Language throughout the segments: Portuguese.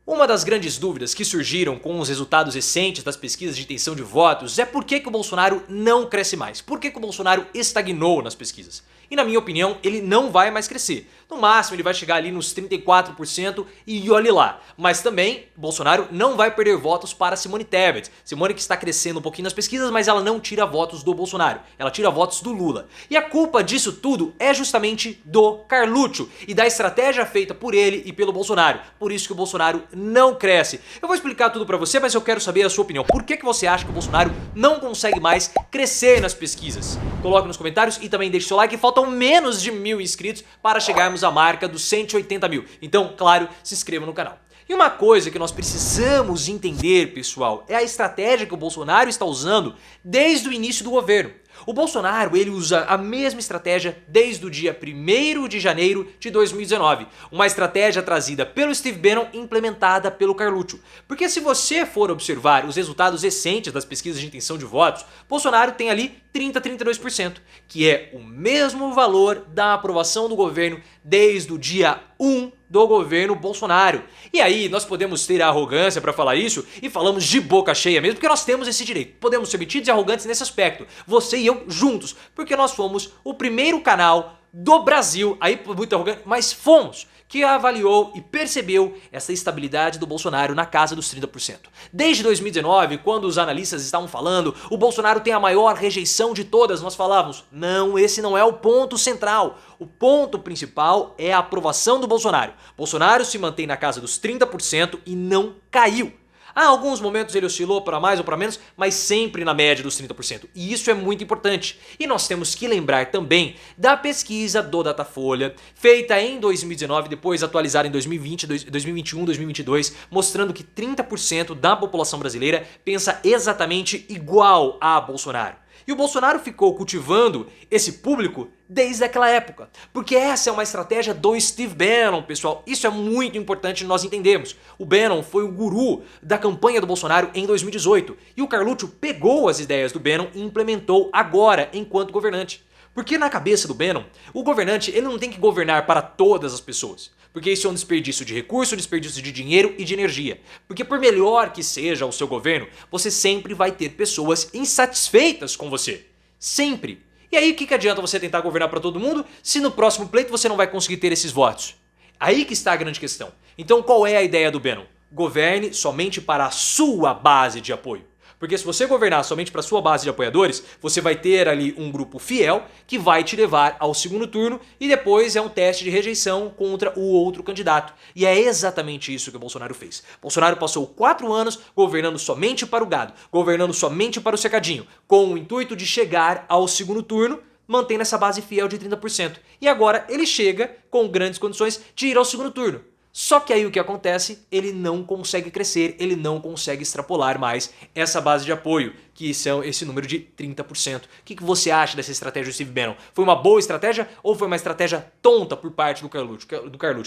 Uma das grandes dúvidas que surgiram com os resultados recentes das pesquisas de intenção de votos é por que o Bolsonaro não cresce mais, por que o Bolsonaro estagnou nas pesquisas. E na minha opinião, ele não vai mais crescer. No máximo ele vai chegar ali nos 34% e olhe lá. Mas também, Bolsonaro não vai perder votos para Simone Tebet. Simone que está crescendo um pouquinho nas pesquisas, mas ela não tira votos do Bolsonaro. Ela tira votos do Lula. E a culpa disso tudo é justamente do Carluccio e da estratégia feita por ele e pelo Bolsonaro. Por isso que o Bolsonaro não cresce. Eu vou explicar tudo pra você, mas eu quero saber a sua opinião. Por que você acha que o Bolsonaro não consegue mais crescer nas pesquisas? Coloque nos comentários e também deixe seu like. Faltam menos de 1000 inscritos para chegarmos à marca dos 180 mil. Então, claro, se inscreva no canal. E uma coisa que nós precisamos entender, pessoal, é a estratégia que o Bolsonaro está usando desde o início do governo. O Bolsonaro, ele usa a mesma estratégia desde o dia 1º de janeiro de 2019. Uma estratégia trazida pelo Steve Bannon e implementada pelo Carluccio. Porque se você for observar os resultados recentes das pesquisas de intenção de votos, Bolsonaro tem ali 30 a 32%, que é o mesmo valor da aprovação do governo desde o dia 1 do governo Bolsonaro. E aí nós podemos ter a arrogância para falar isso e falamos de boca cheia mesmo, porque nós temos esse direito. Podemos ser metidos e arrogantes nesse aspecto, você e eu juntos, porque nós fomos o primeiro canal do Brasil, aí muito arrogante, mas fomos, que avaliou e percebeu essa estabilidade do Bolsonaro na casa dos 30%. Desde 2019, quando os analistas estavam falando, o Bolsonaro tem a maior rejeição de todas, nós falávamos, não, esse não é o ponto central. O ponto principal é a aprovação do Bolsonaro. Bolsonaro se mantém na casa dos 30% e não caiu. Há alguns momentos ele oscilou para mais ou para menos, mas sempre na média dos 30%. E isso é muito importante. E nós temos que lembrar também da pesquisa do Datafolha, feita em 2019, depois atualizada em 2020, 2021, 2022, mostrando que 30% da população brasileira pensa exatamente igual a Bolsonaro. E o Bolsonaro ficou cultivando esse público desde aquela época. Porque essa é uma estratégia do Steve Bannon, pessoal. Isso é muito importante nós entendermos. O Bannon foi o guru da campanha do Bolsonaro em 2018. E o Carluccio pegou as ideias do Bannon e implementou agora enquanto governante. Porque na cabeça do Bannon, o governante ele não tem que governar para todas as pessoas. Porque isso é um desperdício de recurso, desperdício de dinheiro e de energia. Porque por melhor que seja o seu governo, você sempre vai ter pessoas insatisfeitas com você. Sempre. E aí o que adianta você tentar governar para todo mundo se no próximo pleito você não vai conseguir ter esses votos? Aí que está a grande questão. Então qual é a ideia do Bannon? Governe somente para a sua base de apoio. Porque se você governar somente para a sua base de apoiadores, você vai ter ali um grupo fiel que vai te levar ao segundo turno e depois é um teste de rejeição contra o outro candidato. E é exatamente isso que o Bolsonaro fez. Bolsonaro passou 4 anos governando somente para o gado, governando somente para o cercadinho, com o intuito de chegar ao segundo turno, mantendo essa base fiel de 30%. E agora ele chega com grandes condições de ir ao segundo turno. Só que aí o que acontece? Ele não consegue crescer, ele não consegue extrapolar mais essa base de apoio, que são esse número de 30%. O que você acha dessa estratégia do Steve Bannon? Foi uma boa estratégia ou foi uma estratégia tonta por parte do Carluccio?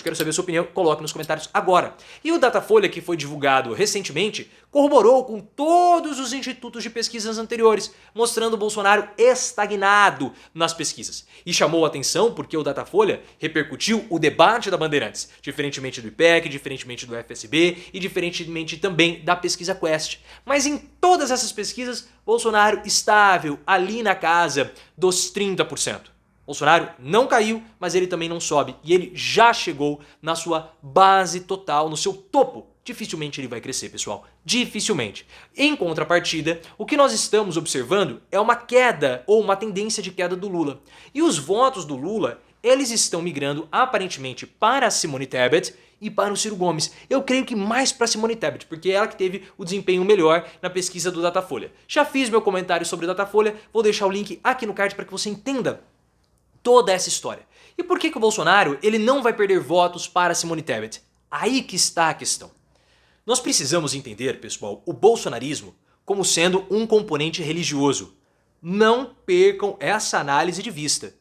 Quero saber a sua opinião, coloque nos comentários agora. E o Datafolha, que foi divulgado recentemente, corroborou com todos os institutos de pesquisas anteriores, mostrando o Bolsonaro estagnado nas pesquisas. E chamou a atenção porque o Datafolha repercutiu o debate da Bandeirantes, diferentemente do IPEC, diferentemente do FSB e diferentemente também da pesquisa Quest. Mas em todas essas pesquisas, Bolsonaro estável ali na casa dos 30%. Bolsonaro não caiu, mas ele também não sobe e ele já chegou na sua base total, no seu topo. Dificilmente ele vai crescer, pessoal. Dificilmente. Em contrapartida, o que nós estamos observando é uma queda ou uma tendência de queda do Lula. E os votos do Lula, eles estão migrando aparentemente para a Simone Tebet e para o Ciro Gomes. Eu creio que mais para Simone Tebet, porque é ela que teve o desempenho melhor na pesquisa do Datafolha. Já fiz meu comentário sobre o Datafolha, vou deixar o link aqui no card para que você entenda toda essa história. E por que o Bolsonaro ele não vai perder votos para Simone Tebet? Aí que está a questão. Nós precisamos entender, pessoal, o bolsonarismo como sendo um componente religioso. Não percam essa análise de vista.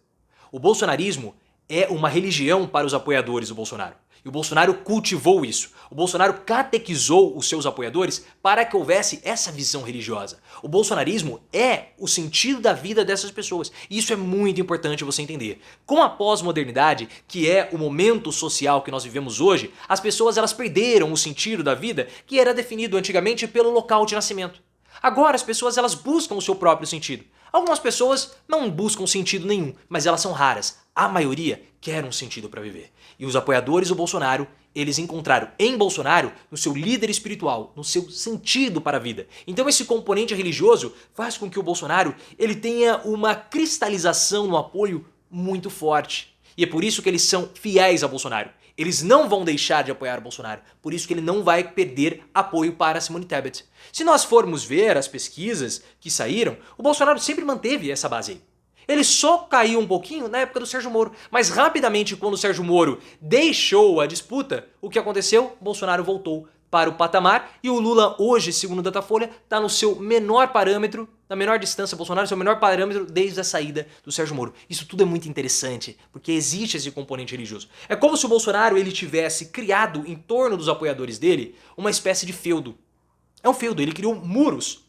O bolsonarismo é uma religião para os apoiadores do Bolsonaro. E o Bolsonaro cultivou isso. O Bolsonaro catequizou os seus apoiadores para que houvesse essa visão religiosa. O bolsonarismo é o sentido da vida dessas pessoas. E isso é muito importante você entender. Com a pós-modernidade, que é o momento social que nós vivemos hoje, as pessoas elas perderam o sentido da vida que era definido antigamente pelo local de nascimento. Agora as pessoas elas buscam o seu próprio sentido. Algumas pessoas não buscam sentido nenhum, mas elas são raras. A maioria quer um sentido para viver. E os apoiadores do Bolsonaro, eles encontraram em Bolsonaro no seu líder espiritual, no seu sentido para a vida. Então esse componente religioso faz com que o Bolsonaro ele tenha uma cristalização no apoio muito forte. E é por isso que eles são fiéis a Bolsonaro. Eles não vão deixar de apoiar o Bolsonaro. Por isso que ele não vai perder apoio para Simone Tebet. Se nós formos ver as pesquisas que saíram, o Bolsonaro sempre manteve essa base aí. Ele só caiu um pouquinho na época do Sérgio Moro, mas rapidamente quando o Sérgio Moro deixou a disputa, o que aconteceu? O Bolsonaro voltou para o patamar e o Lula hoje, segundo o Datafolha, está no seu menor parâmetro, na menor distância, Bolsonaro, seu menor parâmetro desde a saída do Sérgio Moro. Isso tudo é muito interessante, porque existe esse componente religioso. É como se o Bolsonaro ele tivesse criado em torno dos apoiadores dele uma espécie de feudo. É um feudo, ele criou muros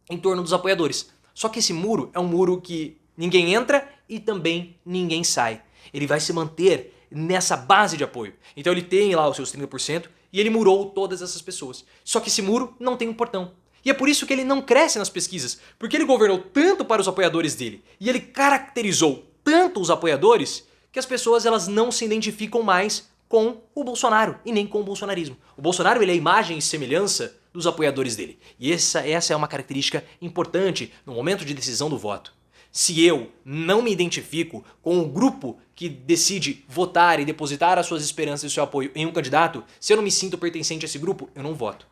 em torno dos apoiadores. Só que esse muro é um muro que ninguém entra e também ninguém sai. Ele vai se manter nessa base de apoio. Então ele tem lá os seus 30% e ele murou todas essas pessoas. Só que esse muro não tem um portão. E é por isso que ele não cresce nas pesquisas, porque ele governou tanto para os apoiadores dele e ele caracterizou tanto os apoiadores que as pessoas elas não se identificam mais com o Bolsonaro e nem com o bolsonarismo. O Bolsonaro ele é a imagem e semelhança dos apoiadores dele. E essa é uma característica importante no momento de decisão do voto. Se eu não me identifico com o grupo que decide votar e depositar as suas esperanças e o seu apoio em um candidato, se eu não me sinto pertencente a esse grupo, eu não voto.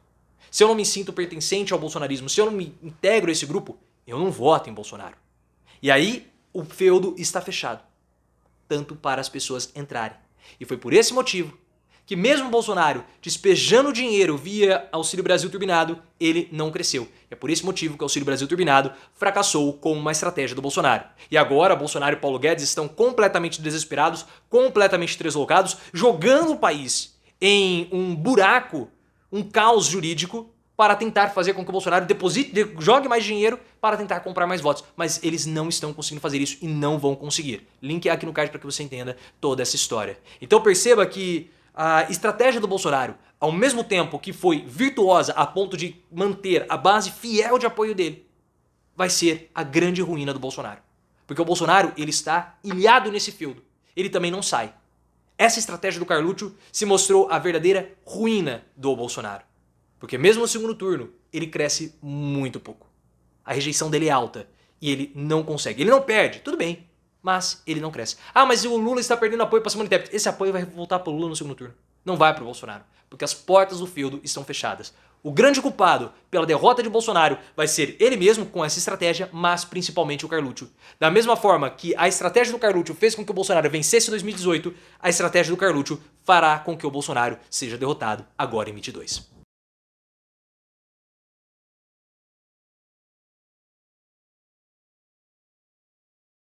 Se eu não me sinto pertencente ao bolsonarismo, se eu não me integro a esse grupo, eu não voto em Bolsonaro. E aí o feudo está fechado, tanto para as pessoas entrarem. E foi por esse motivo que mesmo Bolsonaro despejando dinheiro via Auxílio Brasil Turbinado, ele não cresceu. É por esse motivo que o Auxílio Brasil Turbinado fracassou como uma estratégia do Bolsonaro. E agora Bolsonaro e Paulo Guedes estão completamente desesperados, completamente deslocados, jogando o país em um buraco, um caos jurídico, para tentar fazer com que o Bolsonaro jogue mais dinheiro para tentar comprar mais votos. Mas eles não estão conseguindo fazer isso e não vão conseguir. Link aqui no card para que você entenda toda essa história. Então perceba que a estratégia do Bolsonaro, ao mesmo tempo que foi virtuosa a ponto de manter a base fiel de apoio dele, vai ser a grande ruína do Bolsonaro. Porque o Bolsonaro ele está ilhado nesse feudo. Ele também não sai. Essa estratégia do Carluccio se mostrou a verdadeira ruína do Bolsonaro. Porque mesmo no segundo turno, ele cresce muito pouco. A rejeição dele é alta e ele não consegue. Ele não perde, tudo bem, mas ele não cresce. Ah, mas o Lula está perdendo apoio para Simone Tebet. Esse apoio vai voltar para o Lula no segundo turno. Não vai para o Bolsonaro, porque as portas do feudo estão fechadas. O grande culpado pela derrota de Bolsonaro vai ser ele mesmo com essa estratégia, mas principalmente o Carluccio. Da mesma forma que a estratégia do Carluccio fez com que o Bolsonaro vencesse em 2018, a estratégia do Carluccio fará com que o Bolsonaro seja derrotado agora em 2022.